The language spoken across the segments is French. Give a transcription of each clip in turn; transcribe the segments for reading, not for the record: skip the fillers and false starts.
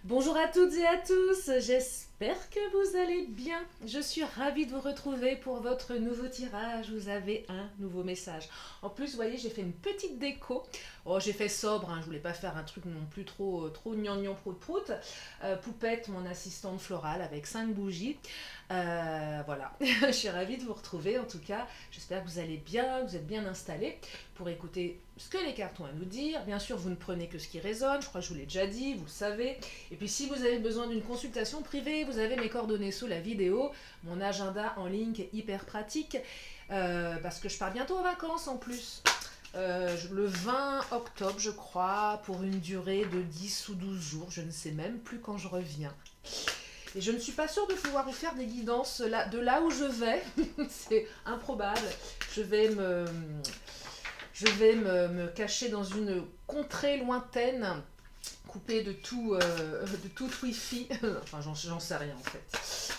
Bonjour à toutes et à tous, j'espère que vous allez bien. Je suis ravie de vous retrouver pour votre nouveau tirage. Vous avez un nouveau message. En plus, vous voyez, j'ai fait une petite déco. Oh, j'ai fait sobre, hein, je voulais pas faire un truc non plus trop gnangnan prout prout. Poupette, mon assistante florale, avec 5 bougies. Voilà, je suis ravie de vous retrouver en tout cas. J'espère que vous allez bien, que vous êtes bien installés pour écouter ce que les cartes ont à nous dire. Bien sûr, vous ne prenez que ce qui résonne, je crois que je vous l'ai déjà dit, vous le savez. Et puis si vous avez besoin d'une consultation privée, vous avez mes coordonnées sous la vidéo, mon agenda en ligne est hyper pratique, parce que je pars bientôt en vacances en plus. Le 20 octobre, je crois, pour une durée de 10 ou 12 jours, je ne sais même plus quand je reviens. Et je ne suis pas sûre de pouvoir vous faire des guidances de là où je vais, c'est improbable. Je vais me, me cacher dans une contrée lointaine, coupée de tout Wi-Fi. Enfin, j'en sais rien en fait.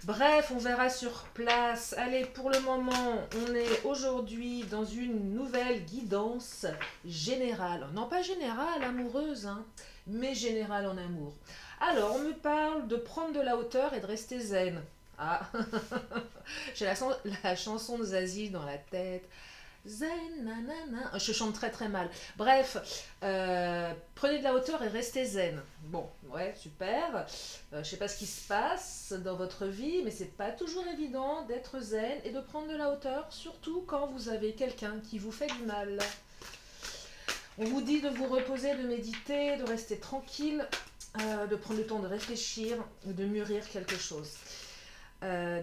Bref, on verra sur place. Allez, pour le moment, on est aujourd'hui dans une nouvelle guidance générale. Non, pas générale, amoureuse, hein, mais générale en amour. Alors, on me parle de prendre de la hauteur et de rester zen. Ah, j'ai la chanson de Zazie dans la tête. Zen, nanana. Je chante très très mal. Bref, prenez de la hauteur et restez zen. Bon, ouais, super. Je sais pas ce qui se passe dans votre vie, mais c'est pas toujours évident d'être zen et de prendre de la hauteur, surtout quand vous avez quelqu'un qui vous fait du mal. On vous dit de vous reposer, de méditer, de rester tranquille, de prendre le temps de réfléchir, de mûrir quelque chose.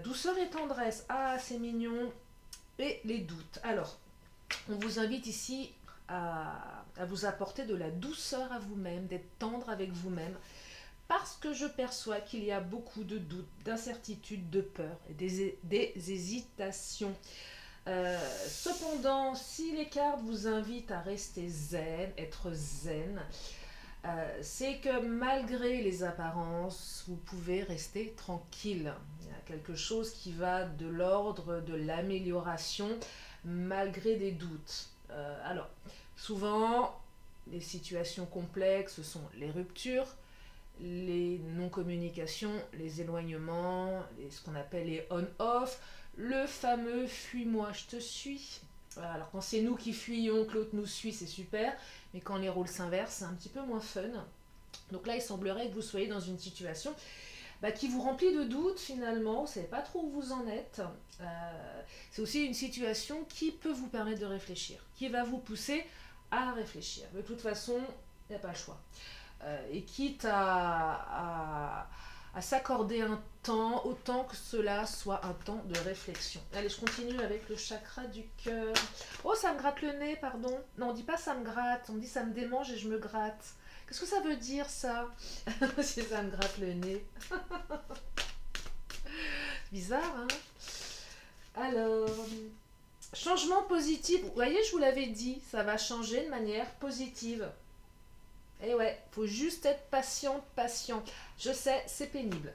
Douceur et tendresse, ah c'est mignon. Et les doutes. Alors, on vous invite ici à vous apporter de la douceur à vous-même, d'être tendre avec vous-même, parce que je perçois qu'il y a beaucoup de doutes, d'incertitudes, de peurs et des hésitations. Cependant, si les cartes vous invitent à rester zen, être zen, c'est que malgré les apparences, vous pouvez rester tranquille. Il y a quelque chose qui va de l'ordre de l'amélioration malgré des doutes. Alors, souvent, les situations complexes sont les ruptures, les non-communications, les éloignements, ce qu'on appelle les on-off, le fameux fuis-moi, je te suis. Alors quand c'est nous qui fuyons, que l'autre nous suit, c'est super, mais quand les rôles s'inversent, c'est un petit peu moins fun. Donc là, il semblerait que vous soyez dans une situation qui vous remplit de doutes finalement, vous ne savez pas trop où vous en êtes. C'est aussi une situation qui peut vous permettre de réfléchir, qui va vous pousser à réfléchir. De toute façon, il n'y a pas le choix. Et quitte à s'accorder un temps, autant que cela soit un temps de réflexion. Allez, je continue avec le chakra du cœur. Oh, ça me gratte le nez, pardon. Non, on dit pas ça me gratte, on dit ça me démange et je me gratte. Qu'est-ce que ça veut dire ça? Si ça me gratte le nez. Bizarre, hein? Alors, changement positif. Vous voyez, je vous l'avais dit, ça va changer de manière positive. Et ouais, faut juste être patient, patient. Je sais, c'est pénible.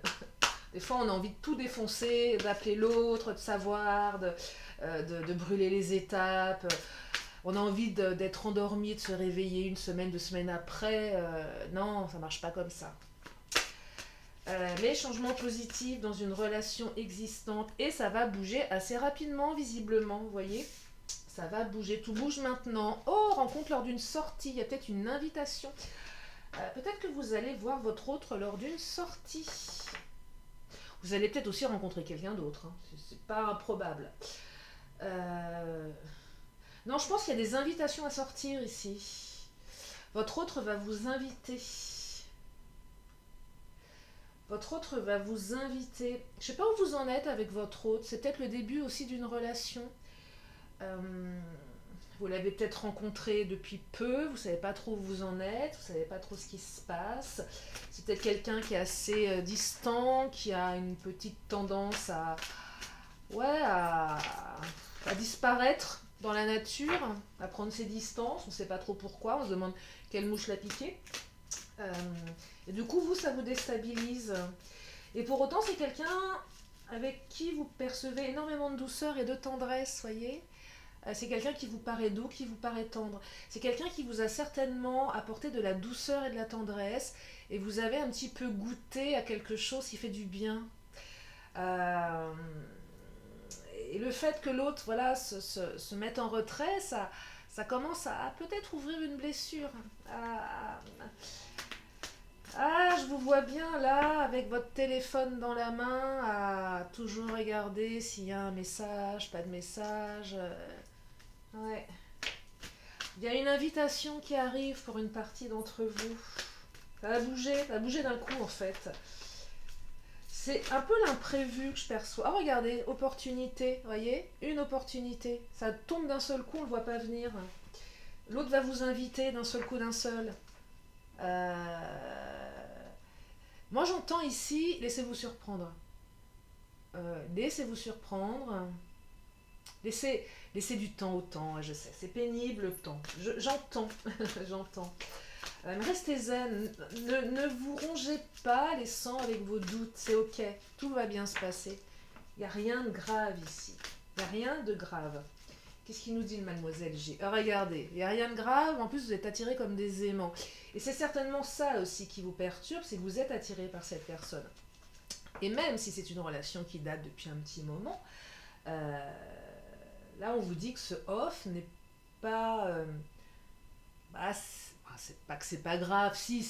Des fois, on a envie de tout défoncer, d'appeler l'autre, de savoir, de brûler les étapes. On a envie d'être endormi, de se réveiller une semaine, 2 semaines après. Non, ça marche pas comme ça. Mais changement positif dans une relation existante. Et ça va bouger assez rapidement, visiblement, vous voyez. Ça va bouger, tout bouge maintenant. Oh, rencontre lors d'une sortie, il y a peut-être une invitation. Peut-être que vous allez voir votre autre lors d'une sortie. Vous allez peut-être aussi rencontrer quelqu'un d'autre, hein. C'est pas improbable. Non, je pense qu'il y a des invitations à sortir ici. Votre autre va vous inviter. Votre autre va vous inviter. Je sais pas où vous en êtes avec votre autre. C'est peut-être le début aussi d'une relation. Vous l'avez peut-être rencontré depuis peu, vous ne savez pas trop où vous en êtes, vous ne savez pas trop ce qui se passe. C'est peut-être quelqu'un qui est assez distant, qui a une petite tendance ouais, à disparaître dans la nature, à prendre ses distances. On ne sait pas trop pourquoi, on se demande quelle mouche l'a piqué. Et du coup, vous, ça vous déstabilise. Et pour autant, c'est quelqu'un avec qui vous percevez énormément de douceur et de tendresse, voyez. C'est quelqu'un qui vous paraît doux, qui vous paraît tendre. C'est quelqu'un qui vous a certainement apporté de la douceur et de la tendresse et vous avez un petit peu goûté à quelque chose qui fait du bien. Euh, et le fait que l'autre voilà, se mette en retrait, ça commence à peut-être ouvrir une blessure. À, Ah, je vous vois bien là, avec votre téléphone dans la main, à toujours regarder s'il y a un message, pas de message. Ouais. Il y a une invitation qui arrive pour une partie d'entre vous. Ça va bouger d'un coup en fait. C'est un peu l'imprévu que je perçois. Oh, regardez, opportunité, voyez? Une opportunité. Ça tombe d'un seul coup, on ne le voit pas venir. L'autre va vous inviter d'un seul coup, d'un seul. Euh, Moi, j'entends ici, laissez-vous surprendre. Laissez-vous surprendre. Laissez du temps au temps, je sais, c'est pénible le temps. J'entends, j'entends. Mais restez zen, ne vous rongez pas les sangs avec vos doutes, c'est ok, tout va bien se passer. Il n'y a rien de grave ici, il n'y a rien de grave. Qu'est-ce qu'il nous dit le mademoiselle G? Regardez, il n'y a rien de grave, en plus vous êtes attirés comme des aimants. Et c'est certainement ça aussi qui vous perturbe, c'est que vous êtes attiré par cette personne. Et même si c'est une relation qui date depuis un petit moment, là on vous dit que ce off n'est pas... bah, c'est pas que c'est pas grave, si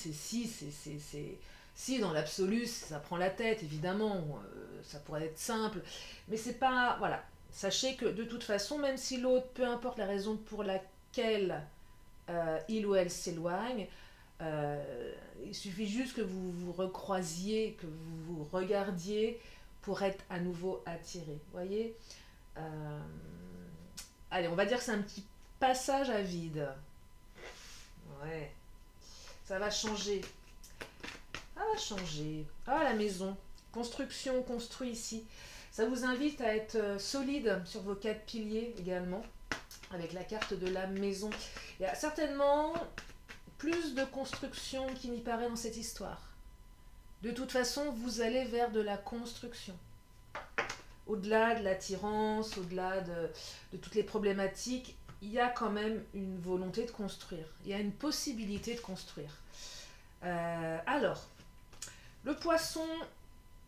dans l'absolu ça prend la tête évidemment, ça pourrait être simple, mais c'est pas voilà. Sachez que de toute façon, même si l'autre, peu importe la raison pour laquelle il ou elle s'éloigne, il suffit juste que vous vous recroisiez, que vous vous regardiez pour être à nouveau attiré. Voyez. Allez, on va dire que c'est un petit passage à vide. Ouais, ça va changer. Ça va changer. Ah, la maison. Construction, construit ici. Ça vous invite à être solide sur vos 4 piliers également, avec la carte de la maison. Il y a certainement plus de construction qui n'y paraît dans cette histoire. De toute façon, vous allez vers de la construction. Au-delà de l'attirance, au-delà de toutes les problématiques, il y a quand même une volonté de construire. Il y a une possibilité de construire. Alors, le poisson,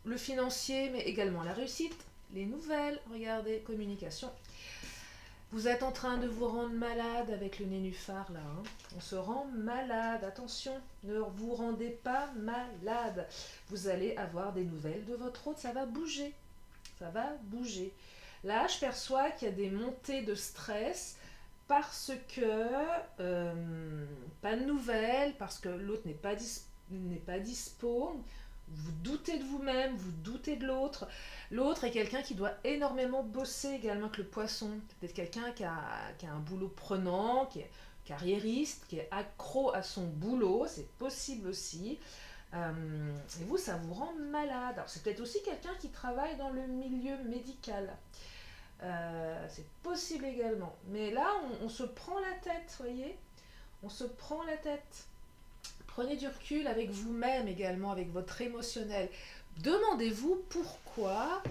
le financier, mais également la réussite, les nouvelles, regardez, communication. Vous êtes en train de vous rendre malade avec le nénuphar là. Hein. On se rend malade, attention, ne vous rendez pas malade. Vous allez avoir des nouvelles de votre hôte, ça va bouger. Ça va bouger. Là, je perçois qu'il y a des montées de stress parce que pas de nouvelles, parce que l'autre n'est pas dispo. Vous doutez de vous-même, vous doutez de l'autre. L'autre est quelqu'un qui doit énormément bosser également que le poisson. Peut-être quelqu'un qui a un boulot prenant, qui est carriériste, qui est accro à son boulot, c'est possible aussi. Et vous, ça vous rend malade. Alors, c'est peut-être aussi quelqu'un qui travaille dans le milieu médical. C'est possible également. Mais là, on se prend la tête, voyez? On se prend la tête. Prenez du recul avec vous-même également, avec votre émotionnel. Demandez-vous pourquoi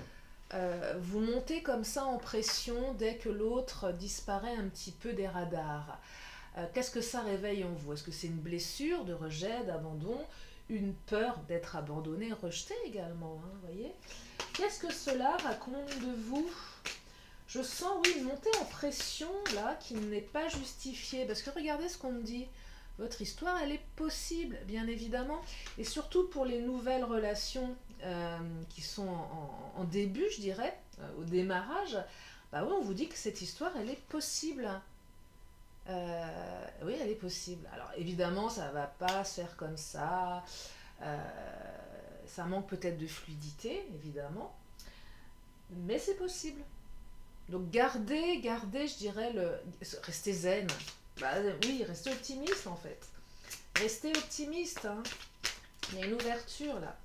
vous montez comme ça en pression dès que l'autre disparaît un petit peu des radars. Qu'est-ce que ça réveille en vous? Est-ce que c'est une blessure de rejet, d'abandon, une peur d'être abandonné, rejeté également, hein, voyez? Qu'est-ce que cela raconte de vous? Je sens, oui, une montée en pression, là, qui n'est pas justifiée. Parce que regardez ce qu'on me dit. Votre histoire, elle est possible, bien évidemment. Et surtout pour les nouvelles relations qui sont en début, je dirais, au démarrage, bah oui, on vous dit que cette histoire, elle est possible. Oui, elle est possible. Alors, évidemment, ça ne va pas se faire comme ça. Ça manque peut-être de fluidité, évidemment. Mais c'est possible. Donc gardez, je dirais, restez zen. Bah, oui, restez optimiste en fait. Restez optimiste. Hein. Il y a une ouverture là.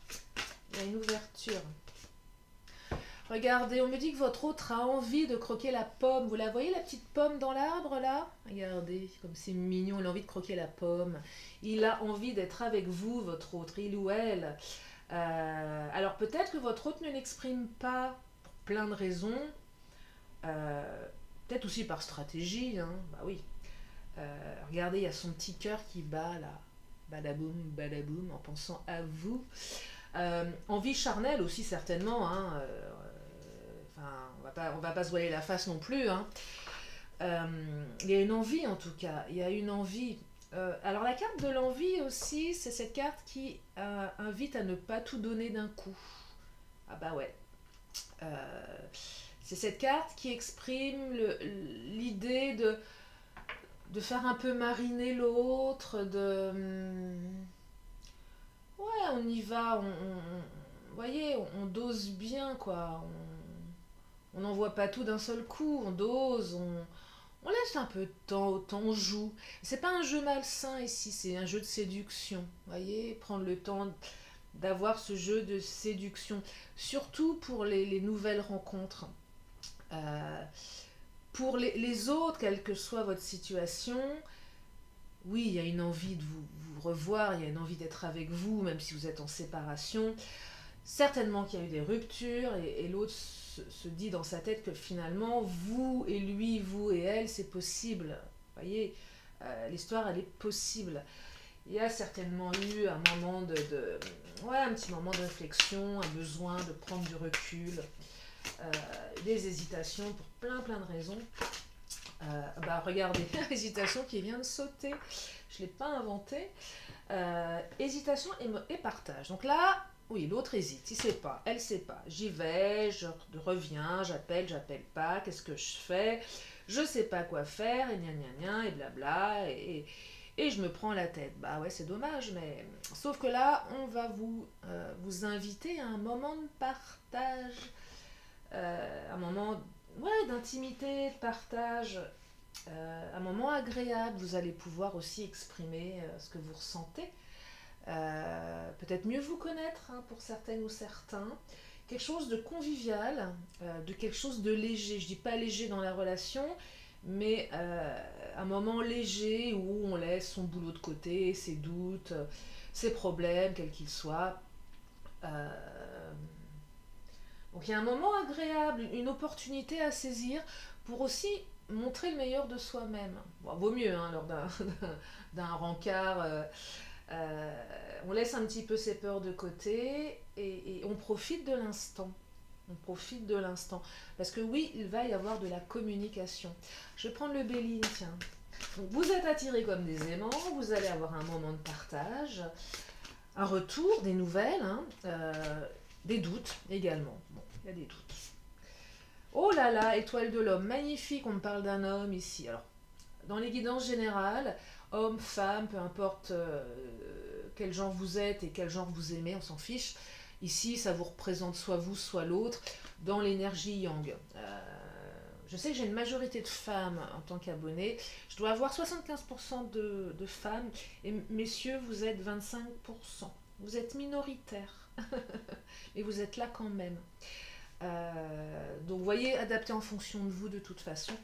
Il y a une ouverture. Regardez, on me dit que votre autre a envie de croquer la pomme. Vous la voyez la petite pomme dans l'arbre là? Regardez, comme c'est mignon, il a envie de croquer la pomme. Il a envie d'être avec vous, votre autre, il ou elle. Alors peut-être que votre autre ne l'exprime pas pour plein de raisons. Peut-être aussi par stratégie, hein. Bah oui. Regardez, il y a son petit cœur qui bat là. badaboum, badaboum, en pensant à vous. Envie charnelle aussi certainement, hein, enfin, on va pas se voiler la face non plus, hein. Il y a une envie en tout cas, il y a une envie. Alors la carte de l'envie aussi, c'est cette carte qui invite à ne pas tout donner d'un coup. Ah bah ouais. C'est cette carte qui exprime l'idée de faire un peu mariner l'autre, ouais, on y va, vous voyez, on dose bien, quoi. On n'envoie pas tout d'un seul coup, on dose, on laisse un peu de temps au temps, on joue. C'est pas un jeu malsain ici, c'est un jeu de séduction. Vous voyez, prendre le temps d'avoir ce jeu de séduction, surtout pour les nouvelles rencontres. Euh, pour les autres, quelle que soit votre situation, oui, il y a une envie de vous revoir, il y a une envie d'être avec vous, même si vous êtes en séparation. Certainement qu'il y a eu des ruptures et l'autre se dit dans sa tête que finalement, vous et lui, vous et elle, c'est possible. Vous voyez, l'histoire, elle est possible. Il y a certainement eu un moment ouais, un petit moment de réflexion, un besoin de prendre du recul, des hésitations pour plein de raisons. Bah regardez, hésitation qui vient de sauter, je ne l'ai pas inventée. Hésitation et partage. Donc là, oui, l'autre hésite, il ne sait pas, elle ne sait pas. J'y vais, je reviens, j'appelle pas, qu'est-ce que je fais? Je ne sais pas quoi faire, et gna gna gna, et blabla, et je me prends la tête. Bah ouais, c'est dommage, mais... Sauf que là, on va vous inviter à un moment de partage, un moment, ouais, d'intimité, de partage, un moment agréable. Vous allez pouvoir aussi exprimer ce que vous ressentez. Peut-être mieux vous connaître, hein, pour certaines ou certains. Quelque chose de convivial, de quelque chose de léger. Je dis pas léger dans la relation, mais un moment léger où on laisse son boulot de côté, ses doutes, ses problèmes, quels qu'ils soient. Donc il y a un moment agréable, une opportunité à saisir pour aussi montrer le meilleur de soi-même. Bon, vaut mieux, hein, lors d'un rencard. On laisse un petit peu ses peurs de côté et on profite de l'instant. On profite de l'instant. Parce que oui, il va y avoir de la communication. Je vais prendre le Béline, tiens. Donc, vous êtes attirés comme des aimants, vous allez avoir un moment de partage, un retour, des nouvelles, hein, des doutes également. Bon, il y a des doutes. Oh là là, étoile de l'homme, magnifique, on me parle d'un homme ici. Alors, dans les guidances générales, homme, femme, peu importe quel genre vous êtes et quel genre vous aimez, on s'en fiche. Ici, ça vous représente soit vous, soit l'autre, dans l'énergie yang. Je sais que j'ai une majorité de femmes en tant qu'abonnés. Je dois avoir 75% de femmes. Et messieurs, vous êtes 25%. Vous êtes minoritaires. Mais vous êtes là quand même. Donc, vous voyez, adapté en fonction de vous de toute façon.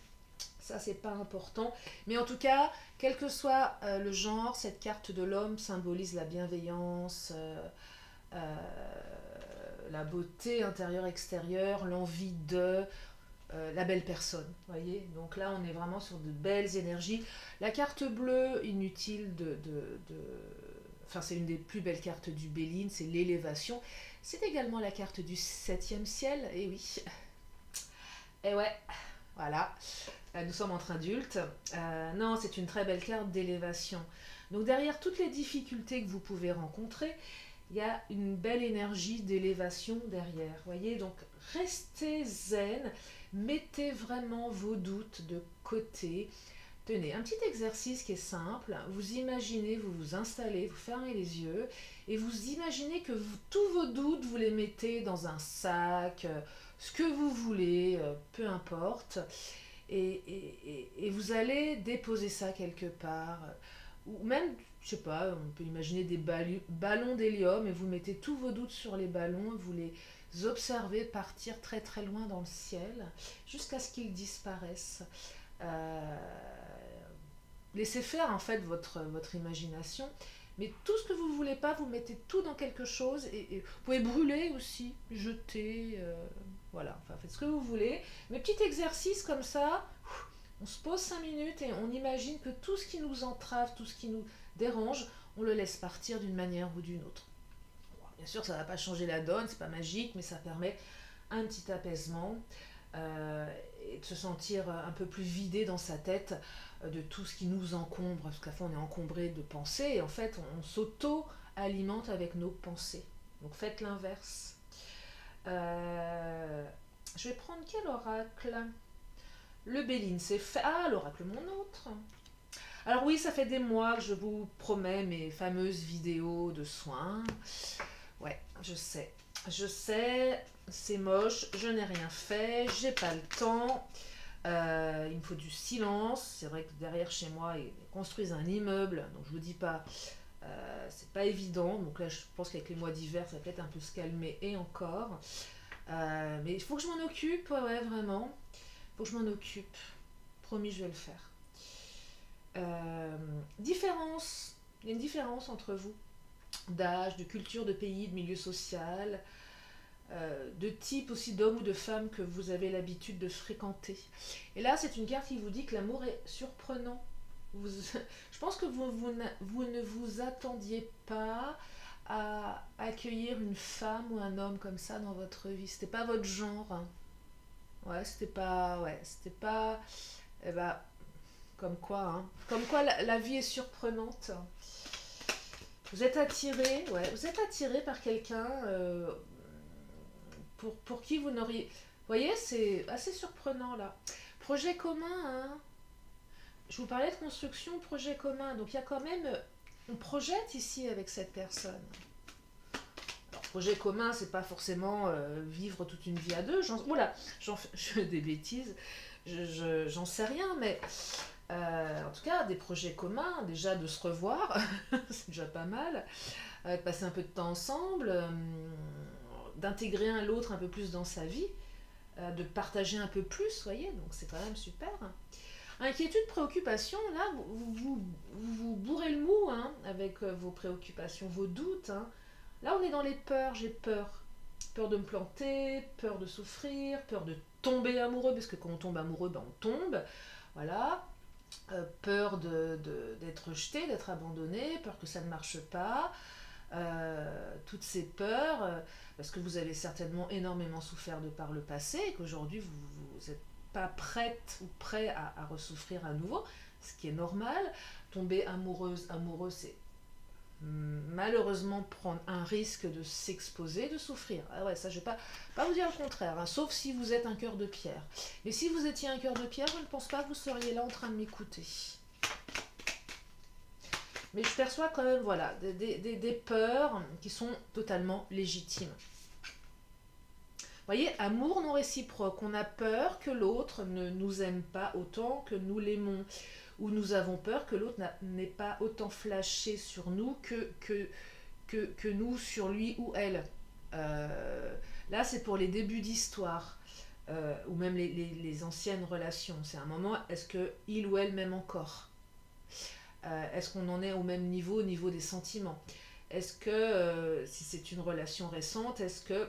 Ça, c'est pas important. Mais en tout cas, quel que soit le genre, cette carte de l'homme symbolise la bienveillance, la beauté intérieure-extérieure, l'envie de... la belle personne, voyez. Donc là, on est vraiment sur de belles énergies. La carte bleue, inutile enfin, c'est une des plus belles cartes du Béline, c'est l'élévation. C'est également la carte du 7e ciel, et oui. Et ouais, voilà. Nous sommes entre adultes. Non, c'est une très belle carte d'élévation. Donc derrière toutes les difficultés que vous pouvez rencontrer, il y a une belle énergie d'élévation derrière. Voyez, donc restez zen, mettez vraiment vos doutes de côté. Tenez, un petit exercice qui est simple. Vous imaginez, vous vous installez, vous fermez les yeux et vous imaginez que tous vos doutes, vous les mettez dans un sac, ce que vous voulez, peu importe. Et vous allez déposer ça quelque part. Ou même, je sais pas, on peut imaginer des ballons d'hélium et vous mettez tous vos doutes sur les ballons, vous les observez partir très très loin dans le ciel jusqu'à ce qu'ils disparaissent. Laissez faire en fait votre imagination, mais tout ce que vous ne voulez pas, vous mettez tout dans quelque chose et vous pouvez brûler aussi, jeter, voilà, enfin faites ce que vous voulez. Mais petit exercice comme ça, on se pose 5 minutes et on imagine que tout ce qui nous entrave, tout ce qui nous dérange, on le laisse partir d'une manière ou d'une autre. Bon, bien sûr, ça ne va pas changer la donne, c'est pas magique, mais ça permet un petit apaisement et de se sentir un peu plus vidé dans sa tête de tout ce qui nous encombre, parce qu'à la fois on est encombré de pensées, et en fait on s'auto-alimente avec nos pensées. Donc faites l'inverse. Je vais prendre quel oracle? Le Béline, c'est fait. Ah, l'oracle mon autre. Alors oui, ça fait des mois que je vous promets mes fameuses vidéos de soins. Ouais, je sais. Je sais, c'est moche, je n'ai rien fait, j'ai pas le temps. Il me faut du silence. C'est vrai que derrière chez moi, ils construisent un immeuble, donc je vous dis pas, c'est pas évident. Donc là, je pense qu'avec les mois d'hiver, ça va peut-être un peu se calmer et encore. Mais il faut que je m'en occupe, ouais, vraiment. Il faut que je m'en occupe. Promis, je vais le faire. Différence. Il y a une différence entre vous. D'âge, de culture, de pays, de milieu social, de type aussi d'homme ou de femme que vous avez l'habitude de fréquenter. Et là, c'est une carte qui vous dit que l'amour est surprenant. Je pense que vous ne vous attendiez pas à accueillir une femme ou un homme comme ça dans votre vie. C'était pas votre genre. Hein. Ouais, c'était pas. Eh ben, comme quoi, hein. Comme quoi la vie est surprenante. Vous êtes attiré, ouais, vous êtes attiré par quelqu'un pour qui vous n'auriez. Vous voyez, c'est assez surprenant là. Projet commun, hein. Je vous parlais de construction, projet commun. Donc il y a quand même. On projette ici avec cette personne. Alors, projet commun, c'est pas forcément vivre toute une vie à deux. Oula, je fais des bêtises. J'en sais rien, mais. En tout cas, des projets communs, déjà de se revoir, c'est déjà pas mal, de passer un peu de temps ensemble, d'intégrer un l'autre un peu plus dans sa vie, de partager un peu plus, voyez, donc c'est quand même super. Inquiétude, préoccupation, là, vous bourrez le mou hein, avec vos préoccupations, vos doutes. Hein. Là, on est dans les peurs, j'ai peur. Peur de me planter, peur de souffrir, peur de tomber amoureux, parce que quand on tombe amoureux, ben on tombe. Voilà. Peur d'être rejeté, d'être abandonné, peur que ça ne marche pas. Toutes ces peurs, parce que vous avez certainement énormément souffert de par le passé, et qu'aujourd'hui vous n'êtes pas prête ou prêt à ressouffrir à nouveau, ce qui est normal. Tomber amoureux, c'est malheureusement prendre un risque de s'exposer, de souffrir. Ah ouais, ça je vais pas vous dire le contraire, hein, sauf si vous êtes un cœur de pierre. Mais si vous étiez un cœur de pierre, je ne pense pas que vous seriez là en train de m'écouter. Mais je perçois quand même, voilà, des peurs qui sont totalement légitimes. Vous voyez, amour non réciproque. On a peur que l'autre ne nous aime pas autant que nous l'aimons. Ou nous avons peur que l'autre n'ait pas autant flashé sur nous que nous sur lui ou elle. Là, c'est pour les débuts d'histoire, ou même les anciennes relations. C'est un moment, est-ce qu'il ou elle m'aime encore? Est-ce qu'on en est au même niveau, au niveau des sentiments? Est-ce que, si c'est une relation récente, est-ce que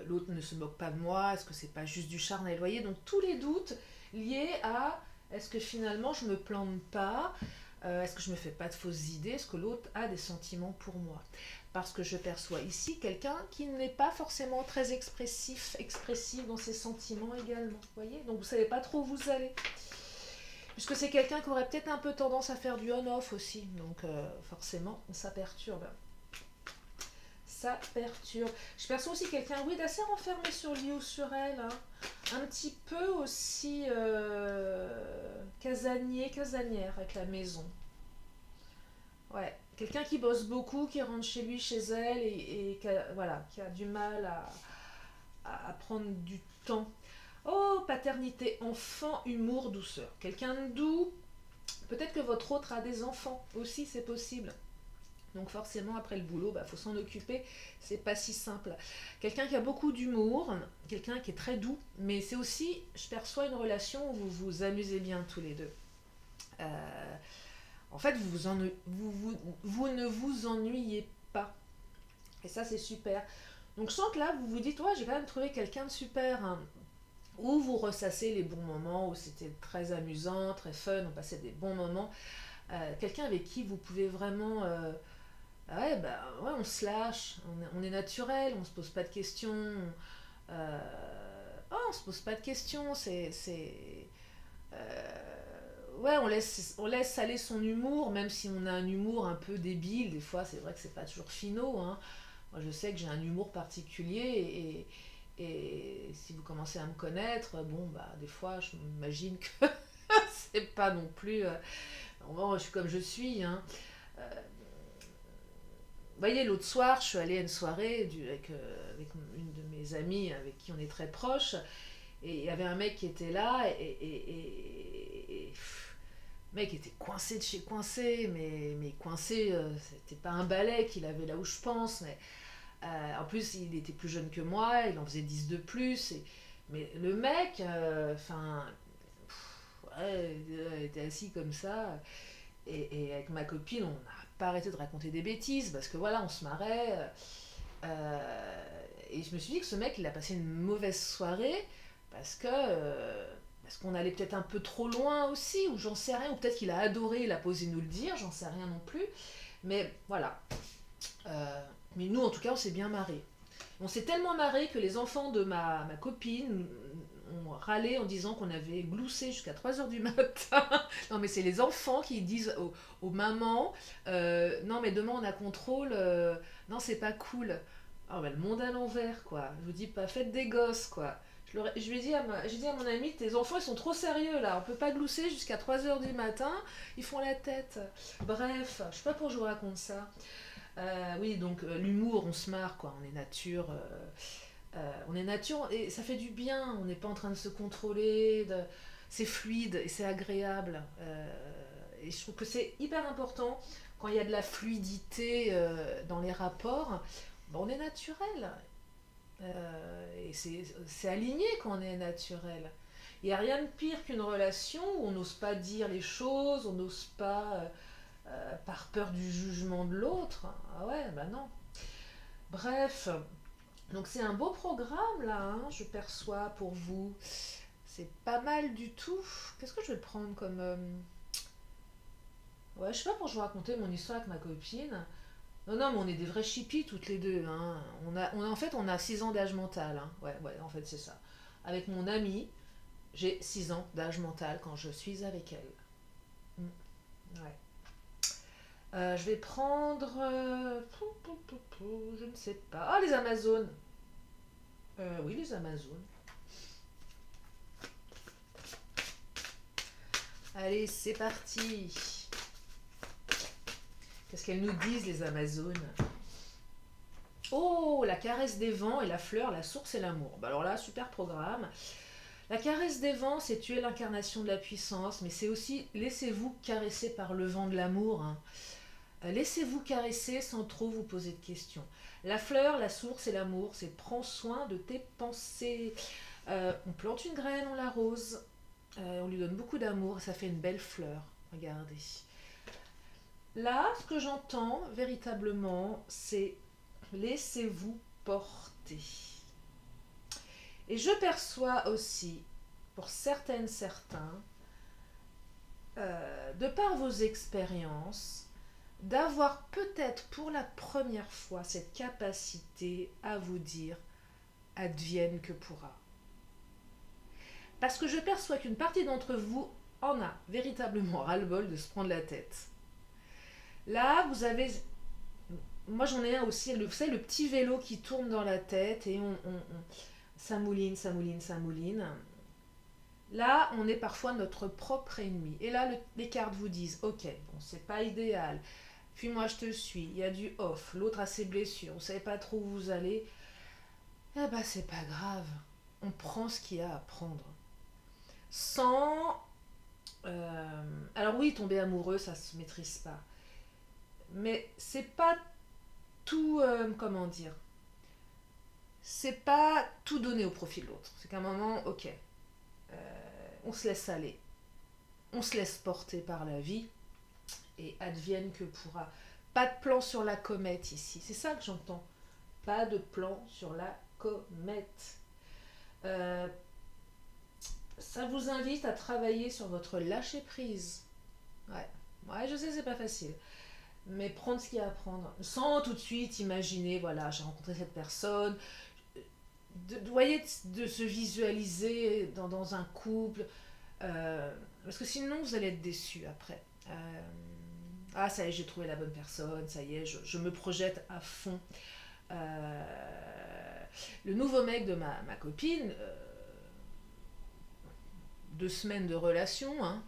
l'autre ne se moque pas de moi? Est-ce que c'est pas juste du charnel? Vous voyez, donc tous les doutes liés à est-ce que finalement je me plante pas? Est-ce que je me fais pas de fausses idées? Est-ce que l'autre a des sentiments pour moi? Parce que je perçois ici quelqu'un qui n'est pas forcément très expressif dans ses sentiments également. Vous voyez, donc vous savez pas trop où vous allez. Puisque c'est quelqu'un qui aurait peut-être un peu tendance à faire du on-off aussi. Donc forcément, ça perturbe. Ça perturbe. Je perçois aussi quelqu'un, oui, d'assez renfermé sur lui ou sur elle. Hein. Un petit peu aussi casanière avec la maison. Ouais, quelqu'un qui bosse beaucoup, qui rentre chez lui, chez elle, et qui a du mal à prendre du temps. Oh, paternité, enfant, humour, douceur. Quelqu'un de doux. Peut-être que votre autre a des enfants aussi, c'est possible. Donc forcément, après le boulot, faut s'en occuper. C'est pas si simple. Quelqu'un qui a beaucoup d'humour, quelqu'un qui est très doux, mais c'est aussi, je perçois une relation où vous vous amusez bien tous les deux. En fait, vous ne vous ennuyez pas. Et ça, c'est super. Donc je sens que là, vous vous dites, ouais, j'ai quand même trouvé quelqu'un de super. Hein. Où vous ressassez les bons moments, où c'était très amusant, très fun, on passait des bons moments. quelqu'un avec qui vous pouvez vraiment... ouais, bah, ouais, on se lâche, on est naturel, on se pose pas de questions. Euh, oh, on se pose pas de questions, ouais, on laisse aller son humour, même si on a un humour un peu débile. Des fois, c'est vrai que c'est pas toujours finaux, hein. Moi, je sais que j'ai un humour particulier et si vous commencez à me connaître, bon, bah, des fois, je m'imagine que c'est pas non plus. Bon, je suis comme je suis, hein. Euh, Vous voyez, l'autre soir, je suis allée à une soirée avec une de mes amies avec qui on est très proches. Et il y avait un mec qui était là le mec était coincé de chez coincé, mais coincé, c'était pas un balai qu'il avait là où je pense. Mais, en plus, il était plus jeune que moi, il en faisait 10 de plus. Mais le mec, enfin, ouais, il était assis comme ça. Et avec ma copine, on n'a pas arrêté de raconter des bêtises parce que voilà, on se marrait. Et je me suis dit que ce mec, il a passé une mauvaise soirée parce que parce qu'on allait peut-être un peu trop loin aussi, ou j'en sais rien, ou peut-être qu'il a adoré, il a posé nous le dire, j'en sais rien non plus. Mais voilà. Mais nous, en tout cas, on s'est bien marré. On s'est tellement marré que les enfants de ma copine ont râlé en disant qu'on avait gloussé jusqu'à 3 heures du matin. Non, mais c'est les enfants qui disent aux mamans non, mais demain on a contrôle, non, c'est pas cool. Ah, bah, le monde à l'envers, quoi. Je vous dis pas, faites des gosses, quoi. Je lui ai dit j'ai dit à mon ami, tes enfants ils sont trop sérieux là, on peut pas glousser jusqu'à 3 heures du matin, ils font la tête. Bref, je sais pas pourquoi je vous raconte ça. Oui, donc l'humour, on se marre, quoi. On est nature et ça fait du bien. On n'est pas en train de se contrôler. C'est fluide et c'est agréable. Et je trouve que c'est hyper important quand il y a de la fluidité dans les rapports. Ben, on est naturel. Et c'est aligné quand on est naturel. Il n'y a rien de pire qu'une relation où on n'ose pas dire les choses, on n'ose pas par peur du jugement de l'autre. Ah ouais, bah non. Bref, donc c'est un beau programme là, hein, je perçois pour vous. C'est pas mal du tout. Qu'est-ce que je vais prendre comme... Ouais, je sais pas pour je vous raconter mon histoire avec ma copine. Non, non, mais on est des vrais chippies toutes les deux, hein. En fait, on a 6 ans d'âge mental, hein. Ouais, ouais, en fait, c'est ça. Avec mon amie, j'ai 6 ans d'âge mental quand je suis avec elle. Ouais. Je vais prendre... je ne sais pas. Ah, les Amazones. Oui, les Amazones. Allez, c'est parti. Qu'est-ce qu'elles nous disent, les Amazones? Oh, la caresse des vents et la fleur, la source et l'amour. Bah alors là, super programme. La caresse des vents, c'est tu es l'incarnation de la puissance, mais c'est aussi laissez-vous caresser par le vent de l'amour, hein. Laissez-vous caresser sans trop vous poser de questions. La fleur, la source et l'amour, c'est prends soin de tes pensées. On plante une graine, on l'arrose, on lui donne beaucoup d'amour, ça fait une belle fleur. Regardez. Là, ce que j'entends véritablement, c'est laissez-vous porter. Et je perçois aussi, pour certaines, certains, de par vos expériences, d'avoir peut-être pour la première fois cette capacité à vous dire advienne que pourra. Parce que je perçois qu'une partie d'entre vous en a véritablement ras-le-bol de se prendre la tête. Là, vous avez... Moi, j'en ai un aussi, vous savez, le petit vélo qui tourne dans la tête et ça mouline, ça mouline, ça mouline. Là, on est parfois notre propre ennemi. Et là, les cartes vous disent, ok, bon, c'est pas idéal. Puis moi, je te suis. Il y a du off. L'autre a ses blessures. Vous savez pas trop où vous allez. Eh ben, c'est pas grave. On prend ce qu'il y a à prendre. Sans... alors oui, tomber amoureux, ça se maîtrise pas. Mais c'est pas tout... comment dire? C'est pas tout donner au profit de l'autre. C'est qu'à un moment, ok, on se laisse aller. On se laisse porter par la vie. Et advienne que pourra. Pas de plan sur la comète ici. C'est ça que j'entends. Pas de plan sur la comète. Ça vous invite à travailler sur votre lâcher-prise. Ouais. Ouais, je sais, c'est pas facile. Mais prendre ce qu'il y a à prendre, sans tout de suite imaginer, voilà, j'ai rencontré cette personne. Vous voyez, de se visualiser dans un couple. Parce que sinon, vous allez être déçu après. Ah, ça y est, j'ai trouvé la bonne personne, ça y est, je me projette à fond. Le nouveau mec de ma copine, 2 semaines de relation, hein,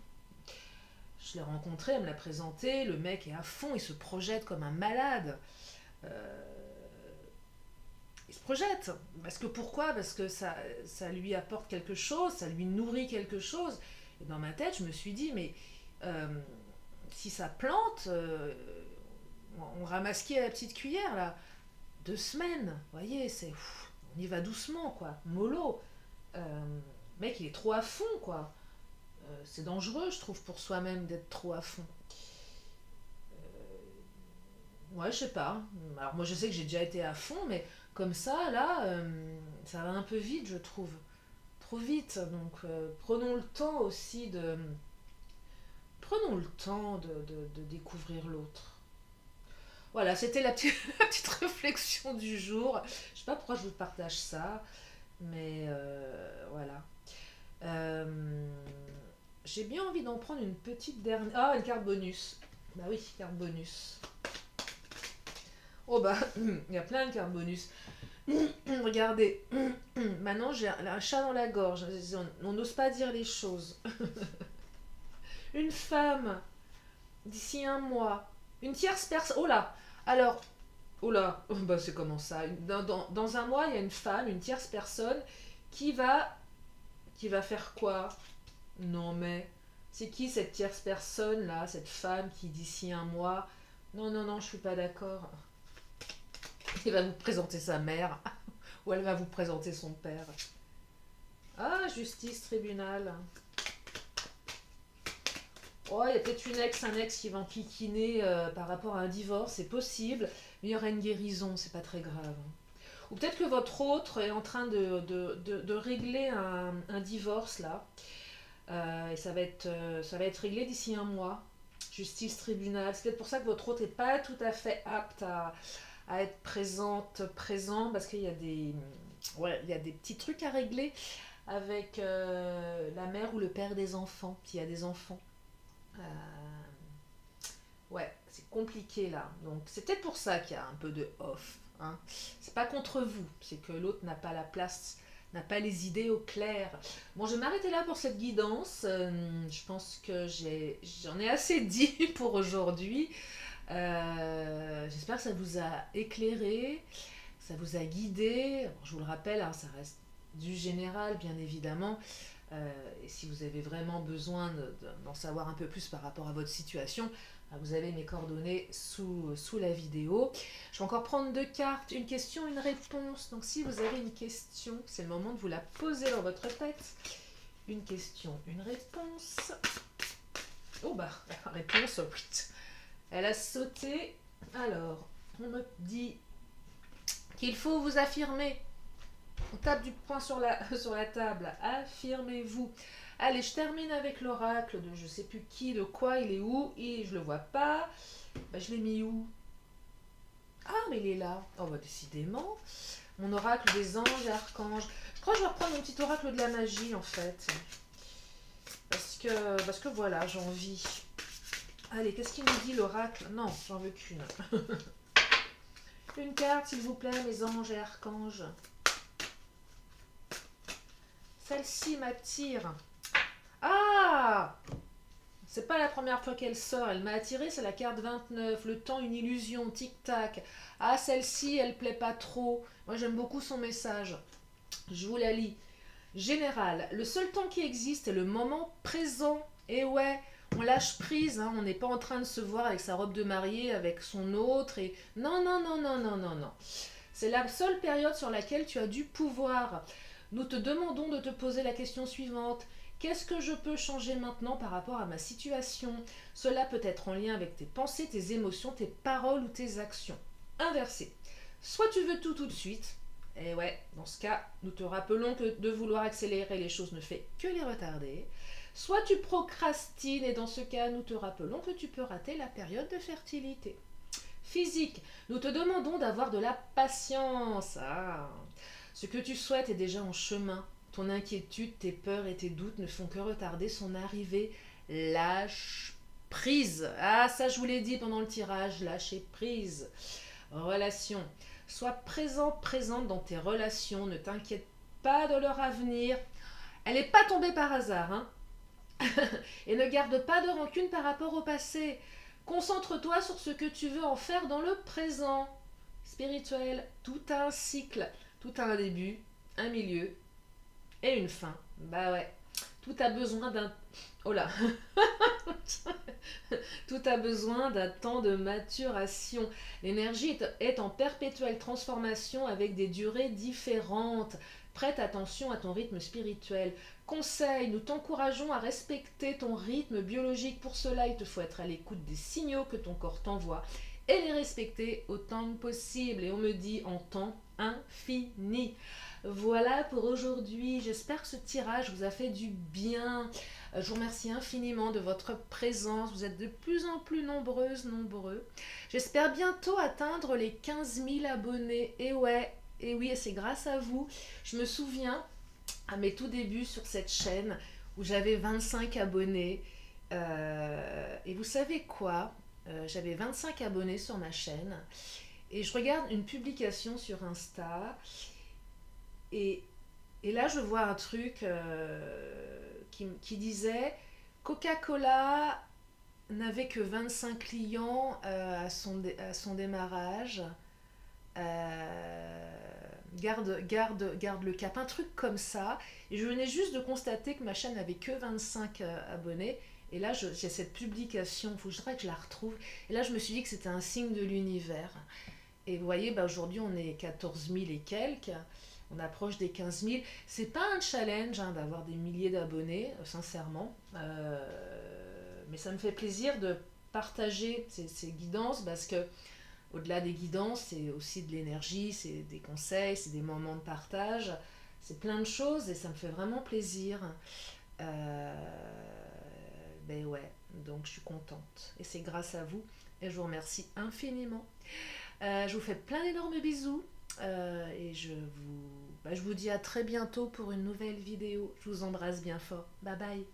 je l'ai rencontré, elle me l'a présenté, le mec est à fond, il se projette comme un malade. Euh, il se projette. Parce que pourquoi? Parce que ça lui apporte quelque chose, ça lui nourrit quelque chose. Et dans ma tête, je me suis dit, mais euh, si ça plante, on ramasse qui à la petite cuillère là? 2 semaines, vous voyez, on y va doucement quoi, mollo. Mec, il est trop à fond quoi. C'est dangereux, je trouve, pour soi-même d'être trop à fond. Ouais, je sais pas. Alors moi, je sais que j'ai déjà été à fond, mais comme ça, là, ça va un peu vite, je trouve. Trop vite. Donc, prenons le temps aussi de... Prenons le temps de découvrir l'autre. Voilà, c'était la petite, la petite réflexion du jour. Je sais pas pourquoi je vous partage ça, mais voilà. Euh, j'ai bien envie d'en prendre une petite dernière. Ah, une carte bonus. Bah oui, carte bonus. Oh bah, il y a plein de cartes bonus. Regardez, maintenant j'ai un chat dans la gorge. On n'ose pas dire les choses. Une femme, d'ici un mois. Une tierce personne. Oh là. Alors, oh là, oh bah c'est comment ça? Dans un mois, il y a une femme, une tierce personne, qui va, qui va faire quoi? Non mais, c'est qui cette tierce personne là, cette femme qui d'ici un mois? Non, non, non, je suis pas d'accord. Il va vous présenter sa mère, ou elle va vous présenter son père. Ah, justice, tribunal. Oh, il y a peut-être un ex qui va enquiquiner par rapport à un divorce, c'est possible, mais il y aura une guérison, c'est pas très grave. Ou peut-être que votre autre est en train de régler un divorce là, et ça va être réglé d'ici un mois. Justice, tribunal. C'est peut-être pour ça que votre autre n'est pas tout à fait apte à être présent, parce qu'il y a ouais, il y a des petits trucs à régler avec la mère ou le père des enfants, s'il y a des enfants. Euh, ouais, c'est compliqué là. Donc c'est peut-être pour ça qu'il y a un peu de off. Hein. C'est pas contre vous, c'est que l'autre n'a pas la place, n'a pas les idées au clair. Bon, je vais m'arrêter là pour cette guidance. Je pense que j'en ai assez dit pour aujourd'hui. J'espère que ça vous a éclairé, ça vous a guidé. Bon, je vous le rappelle, hein, ça reste du général, bien évidemment. Et si vous avez vraiment besoin d'en savoir un peu plus par rapport à votre situation, vous avez mes coordonnées sous la vidéo. Je vais encore prendre 2 cartes, une question, une réponse. Donc si vous avez une question, c'est le moment de vous la poser dans votre tête. Une question, une réponse. Oh bah, la réponse, elle a sauté. Alors, on me dit qu'il faut vous affirmer. On tape du poing sur sur la table. Affirmez-vous. Allez, je termine avec l'oracle de je sais plus qui, de quoi, il est où, et je le vois pas. Bah, je l'ai mis où? Ah, mais il est là. Oh, bah, décidément. Mon oracle des anges et archanges. Je crois que je vais reprendre mon petit oracle de la magie, en fait. Parce que voilà, j'ai envie. Allez, qu'est-ce qu'il nous dit l'oracle? Non, j'en veux qu'une. Une carte, s'il vous plaît, mes anges et archanges. Celle-ci m'attire. Ah! C'est pas la première fois qu'elle sort. Elle m'a attirée, c'est la carte 29. Le temps, une illusion, tic-tac. Ah, celle-ci, elle plaît pas trop. Moi, j'aime beaucoup son message. Je vous la lis. Général, le seul temps qui existe est le moment présent. Et ouais, on lâche prise, hein, on n'est pas en train de se voir avec sa robe de mariée, avec son autre. Et non, non, non, non, non, non, non. C'est la seule période sur laquelle tu as du pouvoir. Nous te demandons de te poser la question suivante. Qu'est-ce que je peux changer maintenant par rapport à ma situation? Cela peut être en lien avec tes pensées, tes émotions, tes paroles ou tes actions. Inversé. Soit tu veux tout de suite, et ouais, dans ce cas, nous te rappelons que de vouloir accélérer les choses ne fait que les retarder. soit tu procrastines et dans ce cas, nous te rappelons que tu peux rater la période de fertilité. Physique, nous te demandons d'avoir de la patience. Ah. Ce que tu souhaites est déjà en chemin. Ton inquiétude, tes peurs et tes doutes ne font que retarder son arrivée. Lâche prise. Ah, ça je vous l'ai dit pendant le tirage, lâcher prise. Relation. Sois présent, présente dans tes relations. Ne t'inquiète pas de leur avenir. Elle n'est pas tombée par hasard, hein. Et ne garde pas de rancune par rapport au passé. Concentre-toi sur ce que tu veux en faire dans le présent. Spirituel, tout a un cycle, tout a un début, un milieu et une fin. Bah ouais, tout a besoin d'un... Oh là. Tout a besoin d'un temps de maturation. L'énergie est en perpétuelle transformation avec des durées différentes. Prête attention à ton rythme spirituel. Conseil, nous t'encourageons à respecter ton rythme biologique. Pour cela, il te faut être à l'écoute des signaux que ton corps t'envoie et les respecter autant que possible. Et on me dit en temps infini. Voilà pour aujourd'hui. J'espère que ce tirage vous a fait du bien. Je vous remercie infiniment de votre présence. Vous êtes de plus en plus nombreuses, nombreux. J'espère bientôt atteindre les 15 000 abonnés. Et ouais, et oui, et c'est grâce à vous. Je me souviens à mes tout débuts sur cette chaîne où j'avais 25 abonnés. Et vous savez quoi? J'avais 25 abonnés sur ma chaîne. Et je regarde une publication sur Insta. Et là, je vois un truc qui disait Coca-Cola n'avait que 25 clients à son démarrage. Garde le cap, un truc comme ça. Et je venais juste de constater que ma chaîne n'avait que 25 abonnés. Et là, j'ai cette publication, il faudrait que je la retrouve. Et là, je me suis dit que c'était un signe de l'univers. Et vous voyez, bah, aujourd'hui, on est 14 000 et quelques. On approche des 15 000. C'est pas un challenge hein, d'avoir des milliers d'abonnés, sincèrement. Mais ça me fait plaisir de partager ces guidances parce que au-delà des guidances, c'est aussi de l'énergie, c'est des conseils, c'est des moments de partage. C'est plein de choses et ça me fait vraiment plaisir. Ben ouais, donc je suis contente. Et c'est grâce à vous. Et je vous remercie infiniment. Je vous fais plein d'énormes bisous. Et je vous dis à très bientôt pour une nouvelle vidéo. Je vous embrasse bien fort. Bye bye.